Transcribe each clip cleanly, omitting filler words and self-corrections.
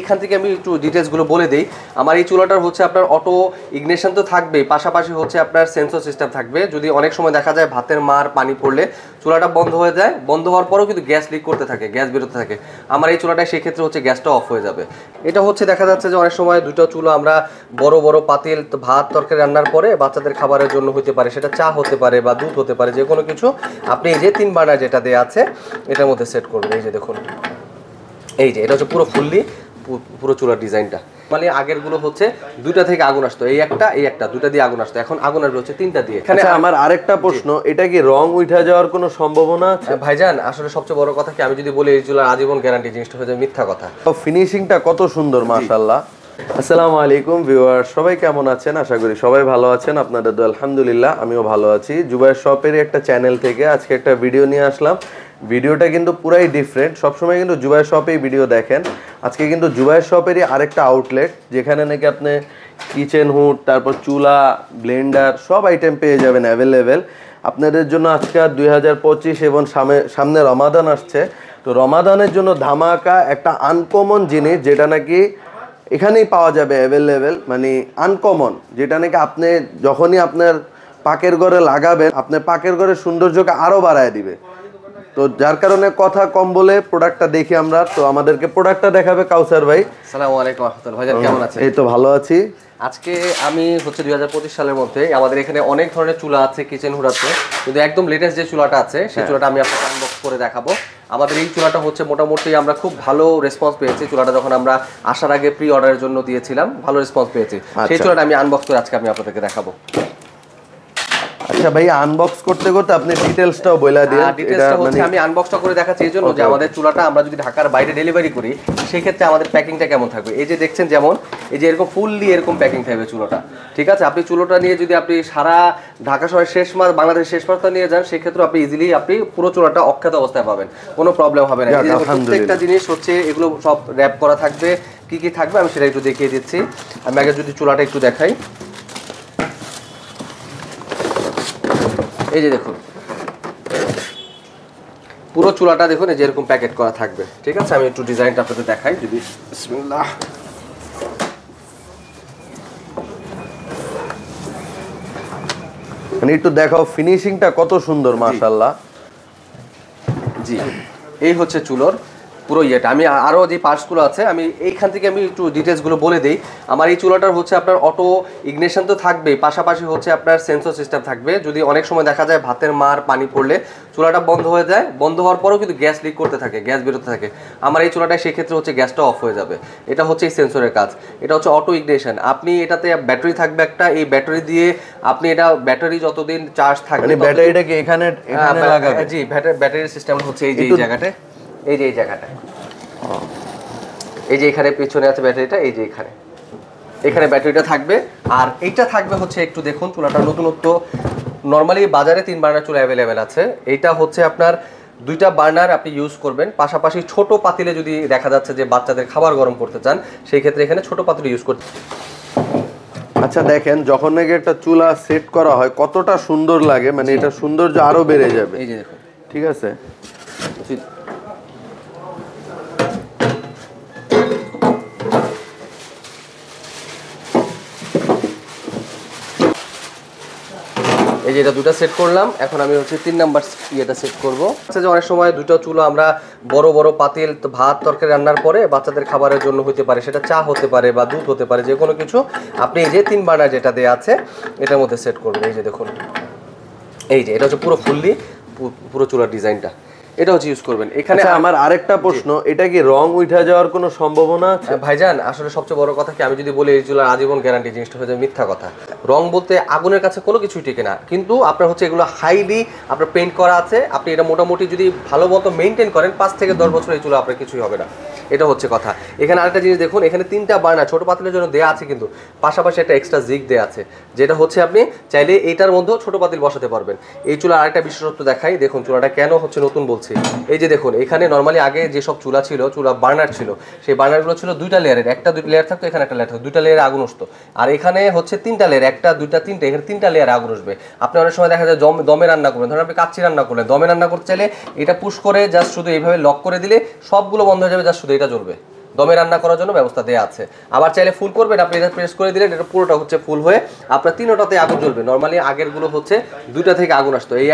এখান থেকে আমি একটু ডিটেলসগুলো বলে দিই। আমার এই চুলাটার হচ্ছে আপনার অটো ইগনিশন তো থাকবেই, পাশাপাশি হচ্ছে আপনার সেন্সর সিস্টেম থাকবে। যদি অনেক সময় দেখা যায় ভাতের মার পানি পড়লে চুলাটা বন্ধ হয়ে যায়, বন্ধ হওয়ার পরেও কিন্তু গ্যাস লিক করতে থাকে, গ্যাস বেরোতে থাকে। আমার এই চুলাটায় সেই ক্ষেত্রে হচ্ছে গ্যাসটা অফ হয়ে যাবে। এটা হচ্ছে দেখা যাচ্ছে যে অনেক সময় দুটো চুলা আমরা বড় বড় পাতিল ভাত তরকারি রান্নার পরে বাচ্চাদের খাবারের জন্য হতে পারে, সেটা চা হতে পারে বা দুধ হতে পারে, যে কোনো কিছু আপনি এই যে 3 বার্নার যেটা দেওয়া আছে এটার মধ্যে সেট করবেন। এই যে দেখুন, এই যে এটা হচ্ছে পুরো ফুললি পুরো চুলার ডিজাইনটা। মানে আগেরগুলো হচ্ছে দুইটা থেকে আগুন আসতো, এই একটা দুইটা দিয়ে আগুন আসতো, এখন আগুন আসবে হচ্ছে 3টা দিয়ে। এখানে আমার আরেকটা প্রশ্ন, এটা কি রং উঠা যাওয়ার কোনো সম্ভাবনা আছে? ভাইজান আসলে সবচেয়ে বড় কথা কি, আমি যদি বলি এই চুলার আজীবন গ্যারান্টি, জিনিসটা হয়ে যায় মিথ্যা কথা। ফিনিশিংটা কত সুন্দর মাশাআল্লাহ। আসসালামু আলাইকুম ভিউয়ার, সবাই কেমন আছেন? আশা করি সবাই ভালো আছেন। আপনাদের দোয়া আলহামদুলিল্লাহ আমিও ভালো আছি। জুবায়ের শপেরই একটা চ্যানেল থেকে আজকে একটা ভিডিও নিয়ে আসলাম। ভিডিওটা কিন্তু পুরাই ডিফারেন্ট, সবসময় কিন্তু জুবায়ের শপেই ভিডিও দেখেন। আজকে কিন্তু জুবায়ের শপেরই আরেকটা আউটলেট, যেখানে নাকি আপনি কিচেন হুড, তারপর চুলা, ব্লেন্ডার সব আইটেম পেয়ে যাবেন অ্যাভেলেবেল। আপনাদের জন্য আজকে 2025 এবং সামনে রমাদান আসছে, তো রমাদানের জন্য ধামাকা একটা আনকমন জিনিস, যেটা নাকি এখানেই পাওয়া যাবে অ্যাভেলেবেল, মানে আনকমন, যেটা নাকি আপনি যখনই আপনার পাকের ঘরে লাগাবেন আপনার পাকের ঘরের সৌন্দর্যকে আরও বাড়ায় দিবে। তো যার কারণে কথা কম বলে প্রোডাক্টটা দেখি আমরা। তো আমাদেরকে প্রোডাক্টটা দেখাবে কাউসার ভাই। আসসালামু আলাইকুম রাহমাতুল্লাহ। ভাইজান কেমন আছেন? এই তো ভালো আছি। আজকে আমি হচ্ছে 2025 সালের মধ্যে আমাদের এখানে অনেক ধরনের চুলা আছে, কিচেন হুড আছে, কিন্তু একদম লেটেস্ট যে চুলাটা আছে সেই চুলাটা আমি আপনাকে আনবক্স করে দেখাবো। আমাদের এই চুলাটা হচ্ছে মোটামুটি আমরা খুব ভালো রেসপন্স পেয়েছি। চুলাটা যখন আমরা আসার আগে প্রি অর্ডারের জন্য দিয়েছিলাম, ভালো রেসপন্স পেয়েছি। সেই চুলাটা আমি আনবক্স করে আজকে আমি আপনাদেরকে দেখাবো। আচ্ছা ভাই, আনবক্স করতে করতে আপনি ডিটেইলসটাও বলে দিন। ডিটেইলসটা হচ্ছে আমি আনবক্সটা করে দেখাচ্ছি এই জন্য যে আমাদের চুলাটা আমরা যদি ঢাকার বাইরে ডেলিভারি করি সেই ক্ষেত্রে আমাদের প্যাকিংটা কেমন থাকবে। এই যে দেখছেন, যেমন এই যে এরকম ফুললি এরকম প্যাকিং থাকবে চুলাটা, ঠিক আছে? আপনি চুলাটা নিয়ে যদি আপনি সারা ঢাকা শহরের শেষ মাস, বাংলাদেশের শেষ মাসটা নিয়ে যান, সেক্ষেত্রে আপনি ইজিলি আপনি পুরো চুলাটা অক্ষত অবস্থায় পাবেন, কোনো প্রবলেম হবে না। প্রত্যেকটা জিনিস হচ্ছে এগুলো সব র্যাপ করা থাকবে। কি কি থাকবে আমি সেটা একটু দেখিয়ে দিচ্ছি। আমি আগে যদি চুলাটা একটু দেখাই, এই যে দেখুন পুরো চুলাটা দেখুন, এই যে এরকম প্যাকেট করা থাকবে, ঠিক আছে? আমি একটু ডিজাইনটা আপনাদের দেখাই যদি। বিসমিল্লাহ। মানে একটু দেখাও ফিনিশিংটা কত সুন্দর মাশাআল্লাহ। জি, এই হচ্ছে চুলোর পুরো ইয়েটা। আমি আরও যে পার্টসগুলো আছে আমি এইখান থেকে আমি একটু ডিটেলসগুলো বলে দিই। আমার এই চুলাটার হচ্ছে আপনার অটো ইগনিশন তো থাকবেই, পাশাপাশি হচ্ছে আপনার সেন্সর সিস্টেম থাকবে। যদি অনেক সময় দেখা যায় ভাতের মার পানি পড়লে চুলাটা বন্ধ হয়ে যায়, বন্ধ হওয়ার পরেও কিন্তু গ্যাস লিক করতে থাকে, গ্যাস বেরোতে থাকে। আমার এই চুলাটায় সেই ক্ষেত্রে হচ্ছে গ্যাসটা অফ হয়ে যাবে। এটা হচ্ছে এই সেন্সরের কাজ। এটা হচ্ছে অটো ইগনিশন। আপনি এটাতে ব্যাটারি থাকবে একটা, এই ব্যাটারি দিয়ে আপনি এটা ব্যাটারি যতদিন চার্জ থাকবে, মানে ব্যাটারিটাকে এখানে লাগাবে। জি, ব্যাটারির সিস্টেম হচ্ছে এই যে এই জায়গাটা, এই যে এই জায়গাটা, এই যে এখানে পেছনে আছে ব্যাটারিটা, এই যে এখানে ব্যাটারিটা থাকবে। আর এইটা থাকবে হচ্ছে একটু দেখুন চুলাটা নতুনত্ব। নর্মালি বাজারে 3 বার্নার চুলা অ্যাভেলেবেল আছে। এইটা হচ্ছে আপনার 2টা বার্নার আপনি ইউজ করবেন, পাশাপাশি ছোট পাতিলে যদি দেখা যাচ্ছে যে বাচ্চাদের খাবার গরম করতে চান সেই ক্ষেত্রে এখানে ছোট পাতিল ইউজ করতে। আচ্ছা দেখেন, যখন নাকি একটা চুলা সেট করা হয় কতটা সুন্দর লাগে, মানে এটা সৌন্দর্য আরো বেড়ে যাবে। এই যে দেখুন, ঠিক আছে? এই যে এটা 2টা সেট করলাম, এখন আমি হচ্ছে 3 নাম্বার ইয়েটা সেট করবো। আচ্ছা, যে অনেক সময় 2টা চুলা আমরা বড় বড় পাতিল ভাত তরকারি রান্নার পরে বাচ্চাদের খাবারের জন্য হতে পারে, সেটা চা হতে পারে বা দুধ হতে পারে, যে কোনো কিছু আপনি এই যে 3 বার্নার যেটা দেওয়া আছে এটার মধ্যে সেট করবেন। এই যে দেখুন, এই যে এটা হচ্ছে পুরো ফুললি পুরো চুলার ডিজাইনটা, এটা হচ্ছে ইউজ করবেন। এখানে আমার আরেকটা প্রশ্ন, এটা কি রং উঠা যাওয়ার কোনো সম্ভাবনা আছে? ভাইজান আসলে সবচেয়ে বড় কথা কি, আমি যদি বলি এই চুলার আজীবন গ্যারান্টি, জিনিসটা হয়ে যায় মিথ্যা কথা। রং বলতে আগুনের কাছে কোনো কিছুই টিকে না, কিন্তু আপনার হচ্ছে এগুলো হাইলি আপনার পেইন্ট করা আছে। আপনি এটা মোটামুটি যদি ভালো মতো মেনটেন করেন 5 থেকে 10 বছর এই চুলা আপনার কিছুই হবে না, এটা হচ্ছে কথা। এখানে আরেকটা জিনিস দেখুন, এখানে 3টা বার্নার ছোট পাতিলের জন্য দেওয়া আছে, কিন্তু পাশাপাশি একটা এক্সট্রা জিগ দেওয়া আছে, যেটা হচ্ছে আপনি চাইলে এইটার মধ্যেও ছোট পাতিল বসাতে পারবেন। এই চুলা আরেকটা বিশেষত্ব দেখাই, দেখুন চুলাটা কেন হচ্ছে নতুন বলছি। এই যে দেখুন, এখানে নর্মালি আগে যেসব চুলা ছিল, চুলা বার্নার ছিল, সেই বার্নারগুলো ছিল 2টা লেয়ারের, একটা 2 লেয়ার থাকতো, এখানে একটা লেয়ার থাকতো, 2টা লেয়ারে আগুন আসতো। আর এখানে হচ্ছে 3টা লেয়ার, একটা 2টা 3টা, এখানে 3টা লেয়ারে আগুন আসবে। আপনি অনেক সময় দেখা যায় দমে রান্না করবেন, ধরুন আপনি কাচ্চি রান্না করলেন, দমে রান্না করতে চাইলে এটা পুশ করে জাস্ট শুধু এইভাবে লক করে দিলে সবগুলো বন্ধ হয়ে যাবে, জাস্ট শুধু এটা জ্বলবে, দমে রান্না করার জন্য ব্যবস্থা দেওয়া আছে। আবার চাইলে ফুল করবেন, আপনি এটা প্রেস করে দিলেন, এটা পুরোটা হচ্ছে ফুল হয়ে আপনার তিনটাতে আগুন জ্বলবে। নরমালি আগেরগুলো হচ্ছে দুইটা থেকে আগুন আসতো, এই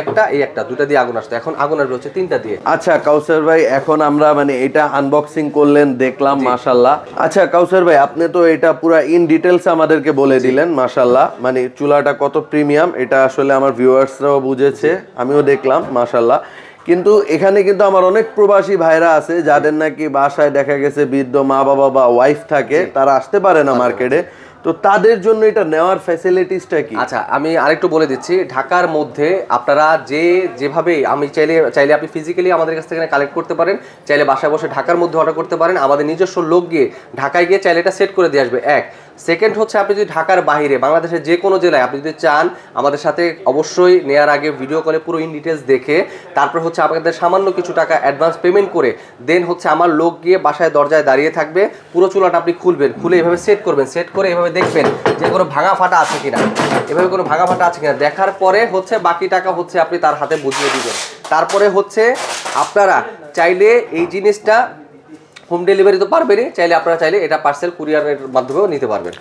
একটা দুইটা দিয়ে আগুন আসতো, এখন আগুন আসবে হচ্ছে তিনটা দিয়ে। আচ্ছা কাউসার ভাই, এখন আমরা মানে এটা আনবক্সিং করলেন, দেখলাম মাশাআল্লাহ। আচ্ছা কাউসার ভাই, আপনি তো এটা পুরো ইন ডিটেইলস আমাদেরকে বলে দিলেন মাশাআল্লাহ, মানে চুলাটা কত প্রিমিয়াম এটা আসলে আমার ভিউয়ার্সরাও বুঝেছে, আমিও দেখলাম মাশাআল্লাহ। কিন্তু এখানে কিন্তু আমার অনেক প্রবাসী ভাইরা আছে যাদের নাকি বাসায় দেখা গেছে বৃদ্ধ মা বাবা বা ওয়াইফ থাকে, তারা আসতে পারে না মার্কেটে, তো তাদের জন্য এটা নেওয়ার ফ্যাসিলিটিসটা কি? আচ্ছা আমি আরেকটু বলে দিচ্ছি, ঢাকার মধ্যে আপনারা যেভাবে আমি চাইলে আপনি ফিজিক্যালি আমাদের কাছ থেকে কালেক্ট করতে পারেন, চাইলে বাসায় বসে ঢাকার মধ্যে অর্ডার করতে পারেন, আমাদের নিজস্ব লোক গিয়ে ঢাকায় গিয়ে চাইলে এটা সেট করে দিয়ে আসবে। এক সেকেন্ড হচ্ছে, আপনি যদি ঢাকার বাইরে বাংলাদেশের যে কোনো জেলায় আপনি যদি চান, আমাদের সাথে অবশ্যই নেওয়ার আগে ভিডিও কলে পুরো ইন ডিটেলস দেখে তারপর হচ্ছে আপনাদের সামান্য কিছু টাকা অ্যাডভান্স পেমেন্ট করে দেন হচ্ছে আমার লোক গিয়ে বাসায় দরজায় দাঁড়িয়ে থাকবে, পুরো চুলাটা আপনি খুলবেন, খুলে এভাবে সেট করবেন, সেট করে এভাবে দেখবেন যে কোনো ভাঙা ফাটা আছে কিনা, এভাবে কোনো ভাঙা ফাটা আছে কিনা, দেখার পরে হচ্ছে বাকি টাকা হচ্ছে আপনি তার হাতে বুঝিয়ে দিবেন। তারপরে হচ্ছে আপনারা চাইলে এই জিনিসটা হোম ডেলিভারি তো পারবেনই, চাইলে আপনারা চাইলে এটা পার্সেল কুরিয়ারের মাধ্যমেও নিতে পারবেন।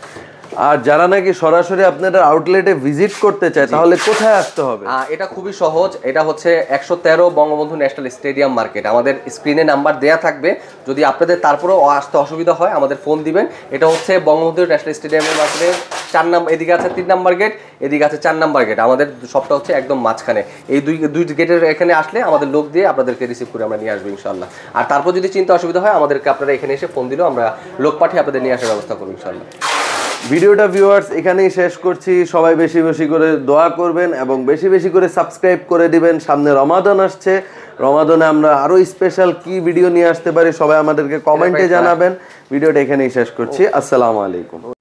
আর যারা নাকি সরাসরি আপনাদের আউটলেটে ভিজিট করতে চায় তাহলে কোথায় আসতে হবে? এটা খুবই সহজ, এটা হচ্ছে 113 বঙ্গবন্ধু ন্যাশনাল স্টেডিয়াম মার্কেট, আমাদের স্ক্রিনে নাম্বার দেয়া থাকবে, যদি আপনাদের তারপরেও আসতে অসুবিধা হয় আমাদের ফোন দিবেন। এটা হচ্ছে বঙ্গবন্ধু ন্যাশনাল স্টেডিয়ামের মার্কেটের 4 নাম্বার, এদিকে আছে 3 নাম্বার গেট, এদিকে আছে 4 নাম্বার গেট, আমাদের শপটা হচ্ছে একদম মাঝখানে। এই দুই গেটের এখানে আসলে আমাদের লোক দিয়ে আপনাদেরকে রিসিভ করে আমরা নিয়ে আসবো ইনশাআল্লাহ। আর তারপর যদি চিন্তা অসুবিধা হয় আমাদেরকে আপনারা এখানে এসে ফোন দিলেও আমরা লোক পাঠিয়ে আপনাদের নিয়ে আসার ব্যবস্থা করবো ইনশাআল্লাহ। ভিডিওটা ভিউয়ার্স এখানেই শেষ করছি, সবাই বেশি বেশি করে দোয়া করবেন এবং বেশি বেশি করে সাবস্ক্রাইব করে দিবেন। সামনে রমাদান আসছে, রমাদানে আমরা আরো স্পেশাল কি ভিডিও নিয়ে আসতে পারি সবাই আমাদেরকে কমেন্টে জানাবেন। ভিডিওটা এখানেই শেষ করছি, আসসালামু আলাইকুম।